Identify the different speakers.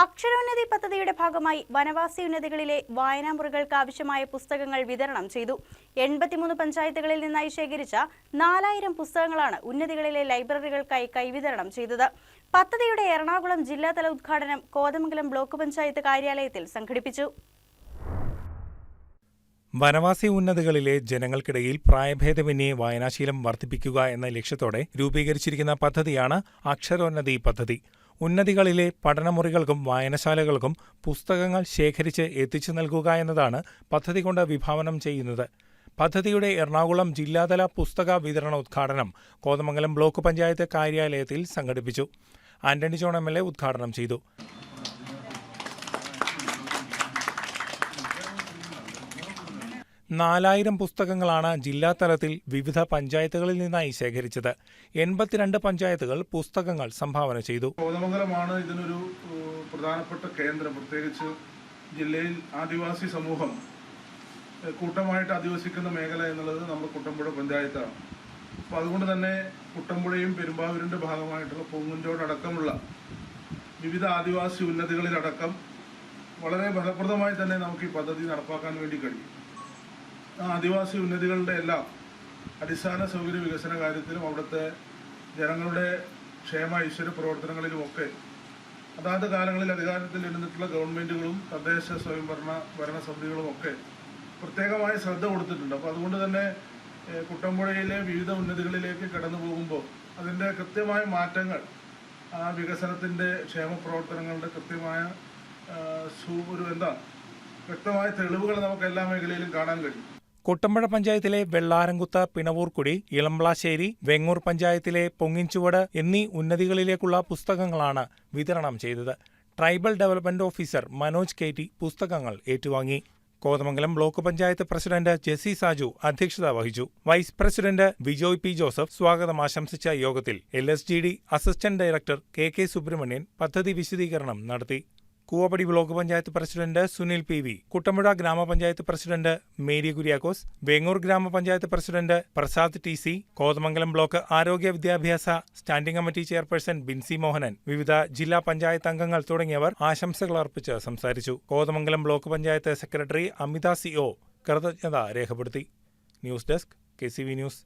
Speaker 1: അക്ഷരോന്നതി പദ്ധതിയുടെ ഭാഗമായി വനവാസി ഉന്നതികളിലെ വായനാമുറികൾക്ക് ആവശ്യമായ പുസ്തകങ്ങൾ വിതരണം ചെയ്തു. 83 പഞ്ചായത്തുകളിൽ നിന്നായി ശേഖരിച്ച 4000 പുസ്തകങ്ങളാണ് ഉന്നതികളിലെ ലൈബ്രറികൾക്കായി കൈവിതരണം ചെയ്തത്. പദ്ധതിയുടെ എറണാകുളം ജില്ലാതല ഉദ്ഘാടനം കോതമംഗലം ബ്ലോക്ക് പഞ്ചായത്ത് കാര്യാലയത്തിൽ സംഘടിപ്പിച്ചു.
Speaker 2: വനവാസി ഉന്നതികളിലെ ജനങ്ങൾക്കിടയിൽ പ്രായഭേദമന്യേ വായനാശീലം വർദ്ധിപ്പിക്കുക എന്ന ലക്ഷ്യത്തോടെ രൂപീകരിച്ചിരിക്കുന്ന പദ്ധതിയാണ് അക്ഷരോന്നതി പദ്ധതി. ഉന്നതികളിലെ പഠനമുറികൾക്കും വായനശാലകൾക്കും പുസ്തകങ്ങൾ ശേഖരിച്ച് എത്തിച്ചു നൽകുക എന്നതാണ് പദ്ധതി കൊണ്ട് വിഭാവനം ചെയ്യുന്നത്. പദ്ധതിയുടെ എറണാകുളം ജില്ലാതല പുസ്തക വിതരണ ഉദ്ഘാടനം കോതമംഗലം ബ്ലോക്ക് പഞ്ചായത്ത് കാര്യാലയത്തിൽ സംഘടിപ്പിച്ചു. ആന്റണി ജോൺ MLA ഉദ്ഘാടനം ചെയ്തു. നാലായിരം പുസ്തകങ്ങളാണ് ജില്ലാതലത്തിൽ വിവിധ പഞ്ചായത്തുകളിൽ നിന്നായി ശേഖരിച്ചത്. 82 പഞ്ചായത്തുകൾ പുസ്തകങ്ങൾ സംഭാവന ചെയ്തു.
Speaker 3: കോതമംഗലമാണ് ഇതിനൊരു പ്രധാനപ്പെട്ട കേന്ദ്രം. പ്രത്യേകിച്ച് ജില്ലയിൽ ആദിവാസി സമൂഹം കൂട്ടമായിട്ട് അധിവസിക്കുന്ന മേഖല എന്നുള്ളത് നമ്മുടെ കുട്ടമ്പുഴ പഞ്ചായത്താണ്. അപ്പോൾ അതുകൊണ്ട് തന്നെ കുട്ടമ്പുഴയും പെരുമ്പാവൂരിൻ്റെ ഭാഗമായിട്ടുള്ള പൂങ്കുഞ്ചോടക്കമുള്ള വിവിധ ആദിവാസി ഉന്നതികളിലടക്കം വളരെ ഫലപ്രദമായി തന്നെ നമുക്ക് ഈ പദ്ധതി നടപ്പാക്കാൻ വേണ്ടി കഴിയും. ആദിവാസി ഉന്നതികളുടെ എല്ലാം അടിസ്ഥാന സൗകര്യ വികസന കാര്യത്തിലും അവിടുത്തെ ജനങ്ങളുടെ ക്ഷേമ ഐശ്വര്യ പ്രവർത്തനങ്ങളിലുമൊക്കെ അതാത് കാലങ്ങളിൽ അധികാരത്തിൽ ഇരുന്നിട്ടുള്ള ഗവൺമെൻറ്റുകളും തദ്ദേശ ഭരണസമിതികളും ഒക്കെ പ്രത്യേകമായ ശ്രദ്ധ കൊടുത്തിട്ടുണ്ട്. അപ്പോൾ അതുകൊണ്ട് തന്നെ കുട്ടമ്പുഴയിലെ വിവിധ ഉന്നതികളിലേക്ക് കടന്നു പോകുമ്പോൾ അതിൻ്റെ കൃത്യമായ മാറ്റങ്ങൾ, ആ വികസനത്തിൻ്റെ ക്ഷേമ പ്രവർത്തനങ്ങളുടെ കൃത്യമായ വ്യക്തമായ തെളിവുകൾ നമുക്ക് എല്ലാ മേഖലയിലും കാണാൻ കഴിയും.
Speaker 2: കുട്ടമ്പുഴ പഞ്ചായത്തിലെ വെള്ളാരംകുത്ത്, പിണവൂർക്കുടി, ഇളംപ്ലാശ്ശേരി, വെങ്ങൂർ പഞ്ചായത്തിലെ പൊങ്ങിൻചുവട് എന്നീ ഉന്നതികളിലേക്കുള്ള പുസ്തകങ്ങളാണ് വിതരണം ചെയ്തത്. Tribal development officer Manoj KT പുസ്തകങ്ങൾ ഏറ്റുവാങ്ങി. കോതമംഗലം ബ്ലോക്ക് പഞ്ചായത്ത് പ്രസിഡന്റ് ജെസി സാജു അധ്യക്ഷത വഹിച്ചു. Vice president Vijoy P. Joseph സ്വാഗതം ആശംസിച്ച യോഗത്തിൽ LSGD assistant director KK Subrahmanyan പദ്ധതി വിശദീകരണം നടത്തി. Koovappady block panchayat president Sunil PV, Kuttampuzha ഗ്രാമപഞ്ചായത്ത് പ്രസിഡന്റ് മേരി കുര്യാക്കോസ്, വെങ്ങൂർ ഗ്രാമപഞ്ചായത്ത് president Prasad TC, Kothamangalam block ആരോഗ്യ വിദ്യാഭ്യാസ standing committee chairperson Binsy Mohanan, വിവിധ ജില്ലാ പഞ്ചായത്ത് അംഗങ്ങൾ തുടങ്ങിയവർ ആശംസകൾ അർപ്പിച്ച് സംസാരിച്ചു. കോതമംഗലം ബ്ലോക്ക് പഞ്ചായത്ത് സെക്രട്ടറി അമിത CO കൃതജ്ഞത രേഖപ്പെടുത്തി. News desk KCV news.